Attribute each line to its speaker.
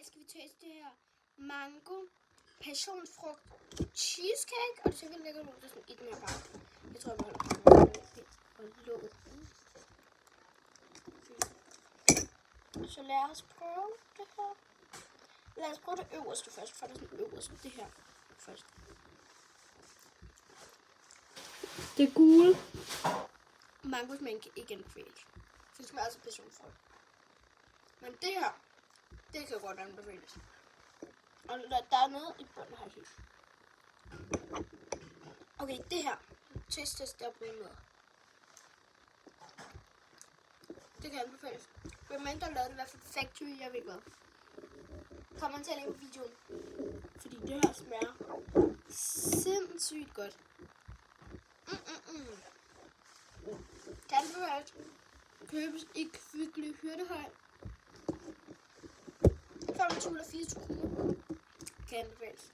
Speaker 1: skal vi taste det her mango, passionsfrugt, cheesecake, og det ser vildt lækkert ud. Det er sådan i den her bakke. Jeg tror, jeg holder pakken og låget. Så lad os prøve det her. Lad os prøve det øverste først, for det er sådan øverste. Det her først. Det gule. Mangosmæng kan ikke anbefales. Det smager altså passionsfrugt. Men det her, det kan godt anbefales. Og der er noget i bunden her. Okay, det her. Test der på med. Det kan anbefales. Hvem end der lavede det i hvert fald factory, jeg ved hvad. Kom man til at lave videoen. Fordi det her smager sindssygt godt. Kan anbefales. Købes i Kvickly Hyrdehøj. 25 eller 24 kroner. Kan anbefales.